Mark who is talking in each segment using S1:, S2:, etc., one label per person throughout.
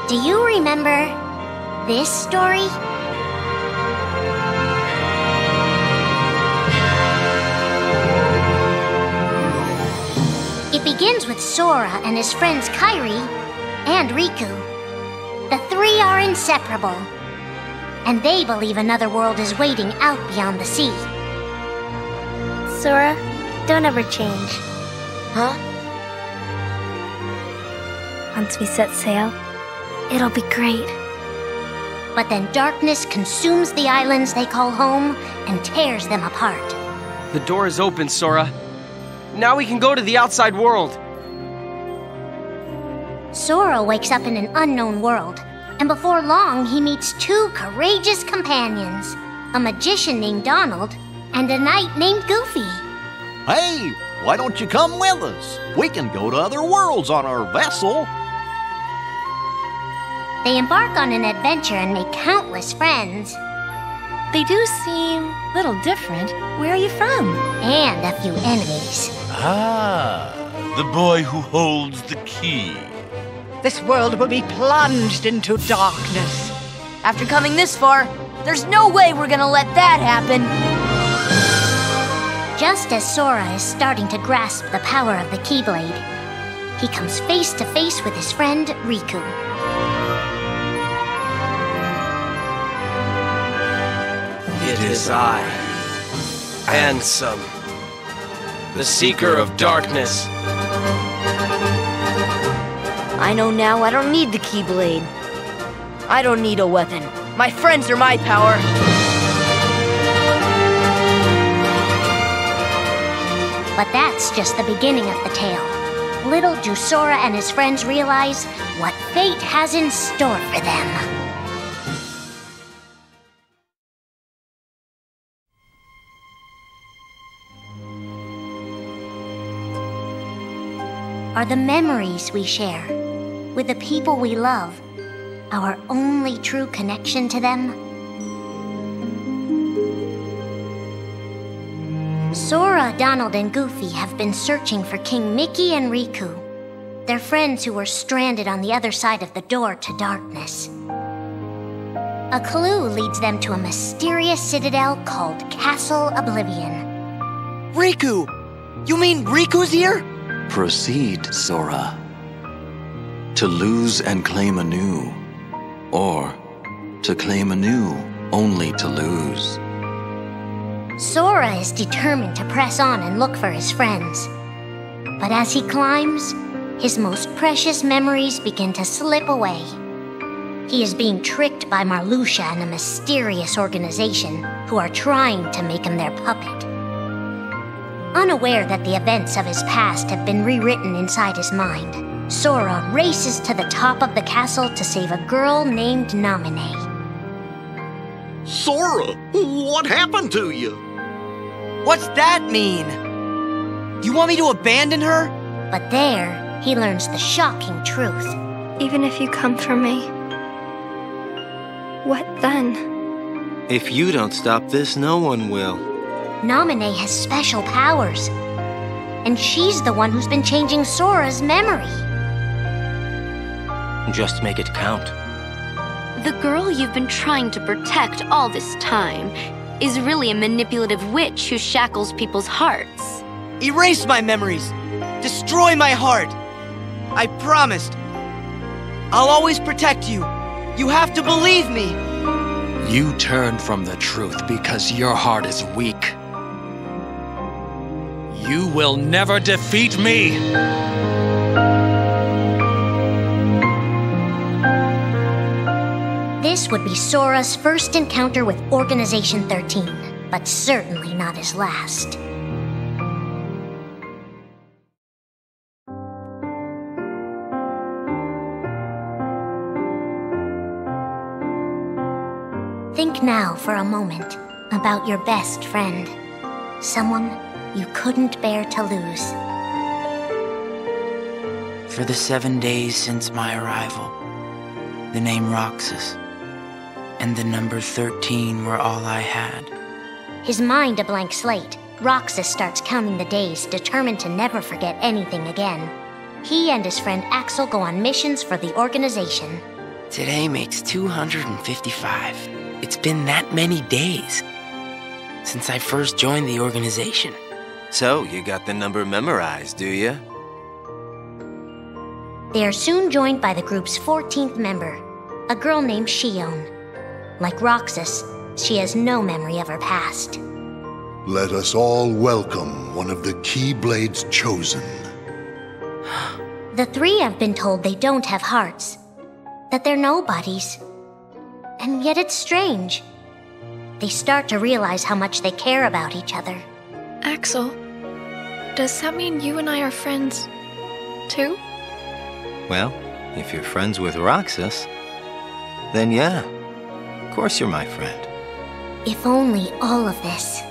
S1: Do you remember this story? It begins with Sora and his friends Kairi and Riku. The three are inseparable, and they believe another world is waiting out beyond the sea.
S2: Sora, don't ever change.
S3: Huh?
S2: Once we set sail, it'll be great.
S1: But then darkness consumes the islands they call home and tears them apart.
S4: The door is open, Sora. Now we can go to the outside world.
S1: Sora wakes up in an unknown world, and before long he meets two courageous companions, a magician named Donald and a knight named Goofy.
S5: Hey, why don't you come with us? We can go to other worlds on our vessel.
S1: They embark on an adventure and make countless friends.
S6: They do seem a little different. Where are you from?
S1: And a few enemies.
S7: Ah, the boy who holds the key.
S3: This world will be plunged into darkness.
S6: After coming this far, there's no way we're gonna let that happen.
S1: Just as Sora is starting to grasp the power of the Keyblade, he comes face to face with his friend Riku.
S4: It is I, Ansem, the Seeker of Darkness.
S6: I know now I don't need the Keyblade. I don't need a weapon. My friends are my power.
S1: But that's just the beginning of the tale. Little do Sora and his friends realize what fate has in store for them. Are the memories we share with the people we love our only true connection to them? Sora, Donald, and Goofy have been searching for King Mickey and Riku, their friends who were stranded on the other side of the door to darkness. A clue leads them to a mysterious citadel called Castle Oblivion.
S3: Riku! You mean Riku's here?
S8: Proceed, Sora. To lose and claim anew, or to claim anew only to lose.
S1: Sora is determined to press on and look for his friends. But as he climbs, his most precious memories begin to slip away. He is being tricked by Marluxia and a mysterious organization who are trying to make him their puppet. Unaware that the events of his past have been rewritten inside his mind, Sora races to the top of the castle to save a girl named Naminé.
S5: Sora, what happened to you?
S3: What's that mean? You want me to abandon her?
S1: But there, he learns the shocking truth.
S2: Even if you come for me, what then?
S9: If you don't stop this, no one will.
S1: Naminé has special powers, and she's the one who's been changing Sora's memory.
S9: Just make it count.
S10: The girl you've been trying to protect all this time is really a manipulative witch who shackles people's hearts.
S3: Erase my memories! Destroy my heart! I promised. I'll always protect you. You have to believe me.
S8: You turn from the truth because your heart is weak. You will never defeat me!
S1: This would be Sora's first encounter with Organization 13, but certainly not his last. Think now for a moment about your best friend, someone you couldn't bear to lose.
S11: For the 7 days since my arrival, the name Roxas and the number 13 were all I had.
S1: His mind a blank slate, Roxas starts counting the days, determined to never forget anything again. He and his friend Axel go on missions for the organization.
S11: Today makes 255. It's been that many days since I first joined the organization.
S9: So, you got the number memorized, do you?
S1: They are soon joined by the group's 14th member, a girl named Xion. Like Roxas, she has no memory of her past.
S12: Let us all welcome one of the Keyblade's chosen.
S1: The three have been told they don't have hearts, that they're nobodies. And yet it's strange. They start to realize how much they care about each other.
S13: Axel, does that mean you and I are friends, too?
S9: Well, if you're friends with Roxas, then yeah, of course you're my friend.
S1: If only all of this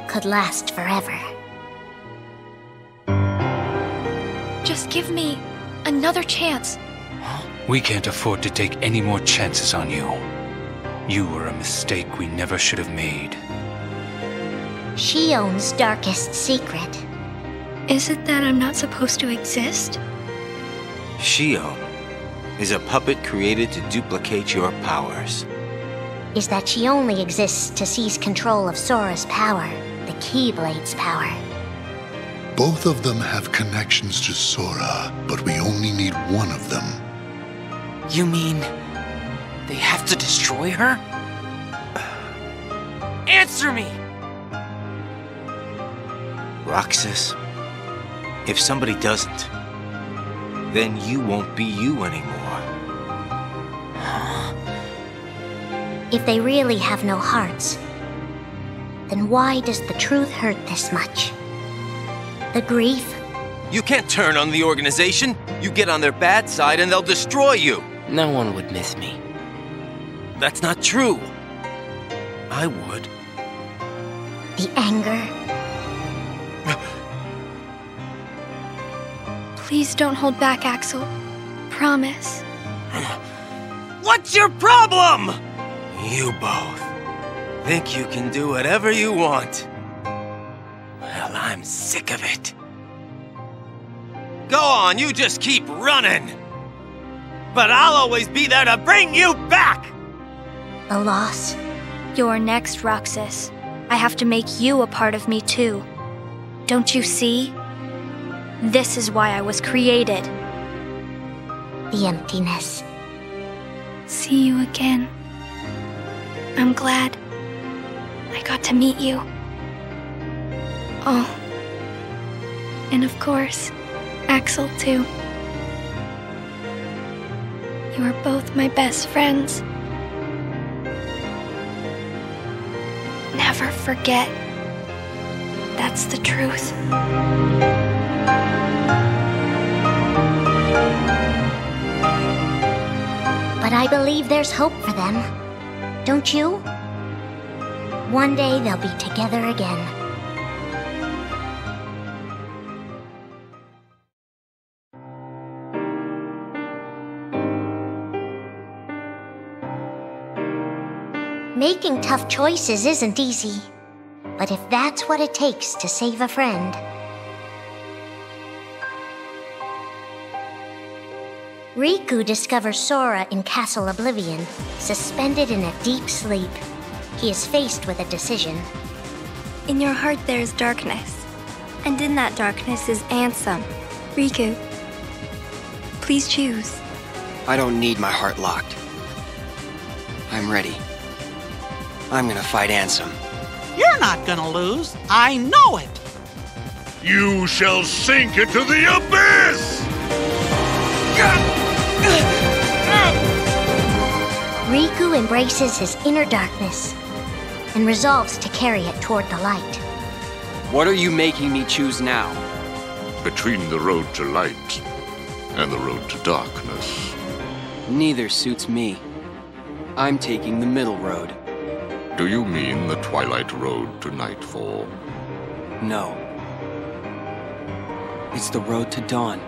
S1: could last forever.
S13: Just give me another chance.
S8: We can't afford to take any more chances on you. You were a mistake we never should have made.
S1: Xion's darkest secret.
S13: Is it that I'm not supposed to exist?
S9: Xion is a puppet created to duplicate your powers.
S1: Is that she only exists to seize control of Sora's power, the Keyblade's power.
S12: Both of them have connections to Sora, but we only need one of them.
S11: You mean they have to destroy her? Answer me!
S9: Roxas, if somebody doesn't, then you won't be you anymore.
S1: If they really have no hearts, then why does the truth hurt this much? The grief?
S9: You can't turn on the organization. You get on their bad side and they'll destroy you.
S11: No one would miss me.
S9: That's not true. I would.
S1: The anger?
S13: Please don't hold back, Axel. Promise.
S9: What's your problem? You both think you can do whatever you want. Well, I'm sick of it. Go on, you just keep running. But I'll always be there to bring you back!
S1: The loss?
S13: You're next, Roxas. I have to make you a part of me too. Don't you see? This is why I was created.
S1: The emptiness.
S13: See you again. I'm glad I got to meet you. Oh. And of course, Axel too. You are both my best friends. Never forget. That's the truth.
S1: But I believe there's hope for them. Don't you? One day they'll be together again. Making tough choices isn't easy, but if that's what it takes to save a friend... Riku discovers Sora in Castle Oblivion, suspended in a deep sleep. He is faced with a decision.
S2: In your heart there is darkness, and in that darkness is Ansem. Riku, please choose.
S14: I don't need my heart locked. I'm ready. I'm gonna fight Ansem.
S15: You're not gonna lose. I know it.
S16: You shall sink into the abyss!
S1: Riku embraces his inner darkness and resolves to carry it toward the light.
S4: What are you making me choose now?
S16: Between the road to light and the road to darkness.
S4: Neither suits me. I'm taking the middle road.
S16: Do you mean the twilight road to nightfall?
S4: No. It's the road to dawn.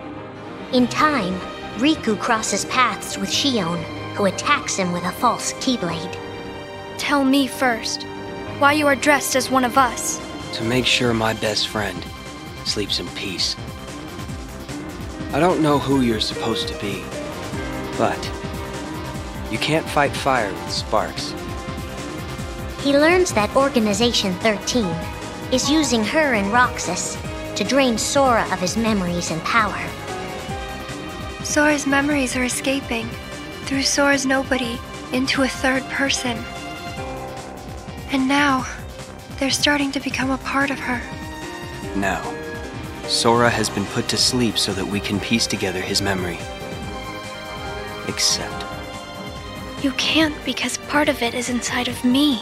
S1: In time, Riku crosses paths with Xion, who attacks him with a false Keyblade.
S13: Tell me first, why you are dressed as one of us.
S14: To make sure my best friend sleeps in peace.
S4: I don't know who you're supposed to be, but
S14: You can't fight fire with sparks.
S1: He learns that Organization 13 is using her and Roxas to drain Sora of his memories and power.
S2: Sora's memories are escaping through Sora's Nobody into a third person. And now, they're starting to become a part of her.
S14: Now, Sora has been put to sleep so that we can piece together his memory. Except...
S2: You can't because part of it is inside of me.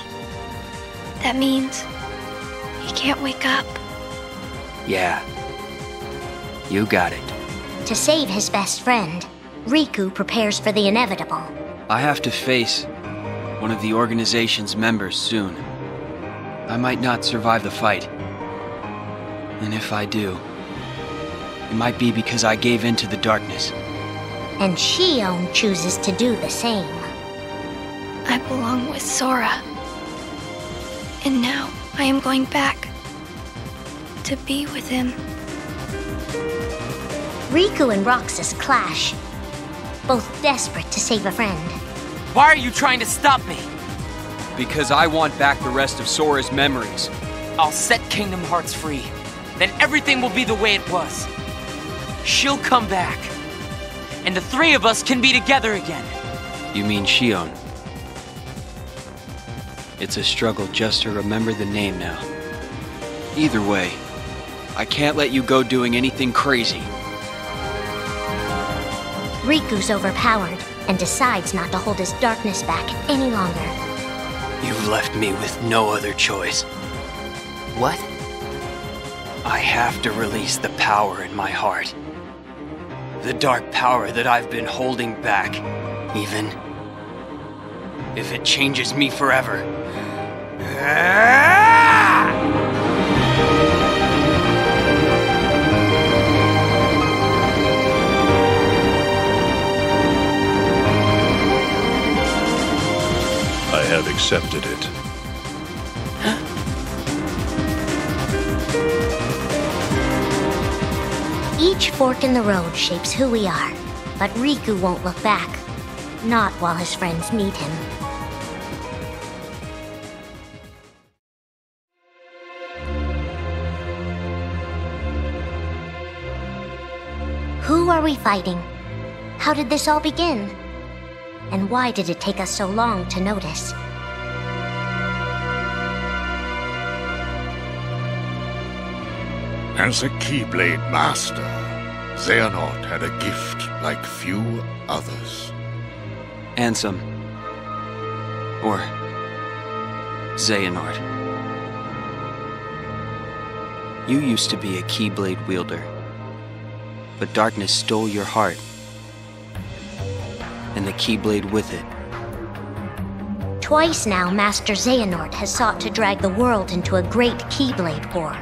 S2: That means he can't wake up.
S14: Yeah. You got it.
S1: To save his best friend, Riku prepares for the inevitable.
S14: I have to face one of the organization's members soon. I might not survive the fight. And if I do, it might be because I gave in to the darkness.
S1: And Xion chooses to do the same.
S2: I belong with Sora. And now I am going back to be with him.
S1: Riku and Roxas clash, both desperate to save a friend.
S3: Why are you trying to stop me?
S14: Because I want back the rest of Sora's memories.
S3: I'll set Kingdom Hearts free. Then everything will be the way it was. She'll come back. And the three of us can be together again.
S14: You mean Xion? It's a struggle just to remember the name now. Either way, I can't let you go doing anything crazy.
S1: Riku's overpowered and decides not to hold his darkness back any longer.
S14: You've left me with no other choice.
S11: What?
S14: I have to release the power in my heart. The dark power that I've been holding back, even if it changes me forever.
S12: I have accepted it.
S1: Each fork in the road shapes who we are, but Riku won't look back. Not while his friends need him. Who are we fighting? How did this all begin? And why did it take us so long to notice?
S12: As a Keyblade Master, Xehanort had a gift like few others.
S14: Ansem. Or Xehanort. You used to be a Keyblade wielder, but darkness stole your heart, and the Keyblade with it.
S1: Twice now, Master Xehanort has sought to drag the world into a great Keyblade war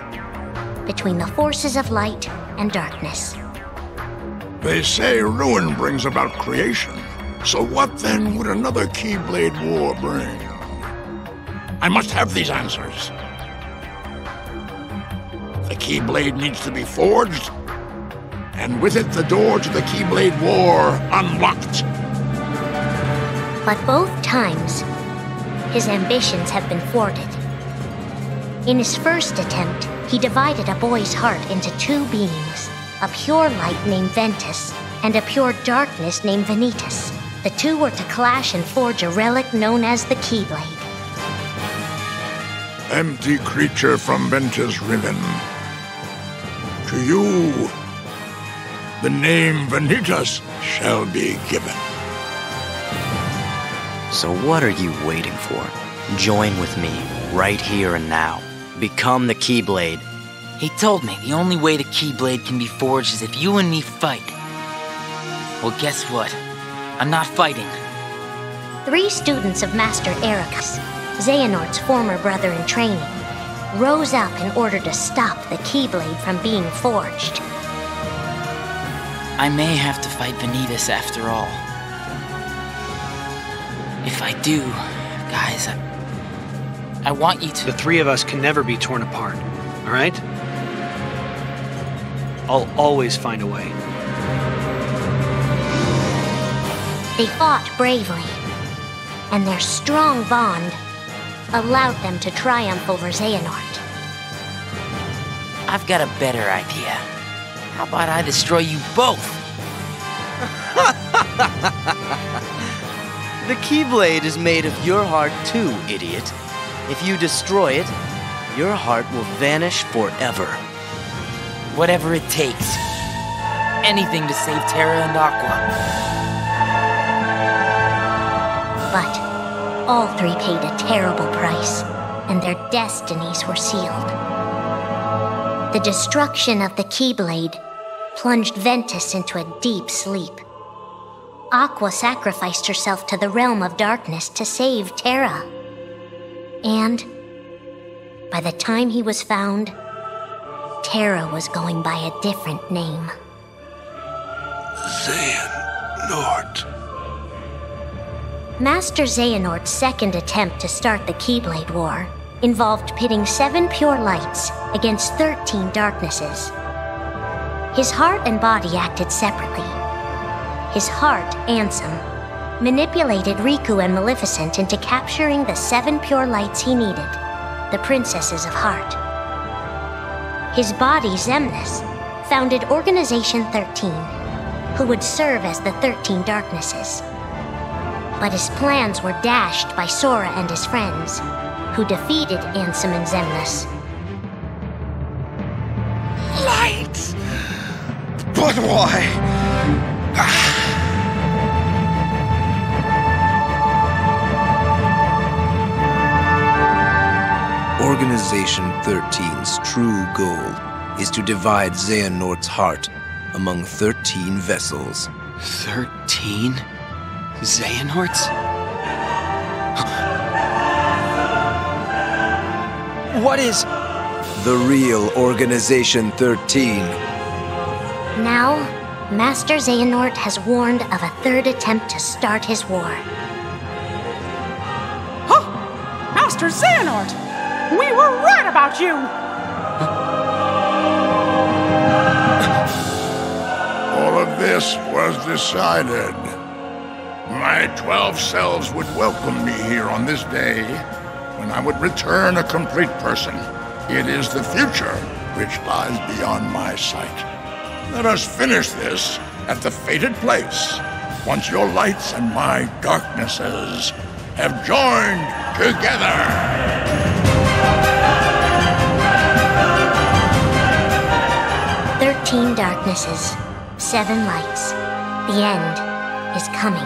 S1: between the forces of light and darkness.
S12: They say ruin brings about creation. So what then would another Keyblade war bring? I must have these answers. The Keyblade needs to be forged, and with it the door to the Keyblade war unlocked.
S1: But both times, his ambitions have been thwarted. In his first attempt, he divided a boy's heart into two beings, a pure light named Ventus, and a pure darkness named Vanitas. The two were to clash and forge a relic known as the Keyblade.
S12: Empty creature from Ventus Riven. To you, the name Vanitas shall be given.
S17: So what are you waiting for? Join with me, right here and now. Become the Keyblade.
S11: He told me the only way the Keyblade can be forged is if you and me fight. Well, guess what? I'm not fighting.
S1: 3 students of Master Ericus, Xehanort's former brother in training, rose up in order to stop the Keyblade from being forged.
S11: I may have to fight Vanitas after all. If I do, guys, I want you to...
S3: The 3 of us can never be torn apart, all right? I'll always find a way.
S1: They fought bravely, and their strong bond allowed them to triumph over Xehanort.
S11: I've got a better idea. How about I destroy you both?
S3: The Keyblade is made of your heart too, idiot. If you destroy it, your heart will vanish forever.
S11: Whatever it takes. Anything to save Terra and Aqua.
S1: But all three paid a terrible price, and their destinies were sealed. The destruction of the Keyblade plunged Ventus into a deep sleep. Aqua sacrificed herself to the realm of darkness to save Terra. And by the time he was found, Terra was going by a different name.
S12: Xehanort.
S1: Master Xehanort's second attempt to start the Keyblade War involved pitting 7 pure lights against 13 darknesses. His heart and body acted separately. His heart, Ansem, manipulated Riku and Maleficent into capturing the 7 pure lights he needed, the Princesses of Heart. His body, Xemnas, founded Organization 13, who would serve as the 13 darknesses. But his plans were dashed by Sora and his friends, who defeated Ansem and Xemnas.
S12: Lights! But why?
S9: Organization 13's true goal is to divide Xehanort's heart among 13 vessels.
S14: 13? Xehanorts? What is...
S9: The real Organization 13.
S1: Now, Master Xehanort has warned of a third attempt to start his war.
S18: Huh! Master Xehanort! We were right about you!
S12: All of this was decided. My 12 selves would welcome me here on this day, when I would return a complete person. It is the future which lies beyond my sight. Let us finish this at the fated place, once your lights and my darknesses have joined together.
S1: 13 darknesses, 7 lights. The end is coming.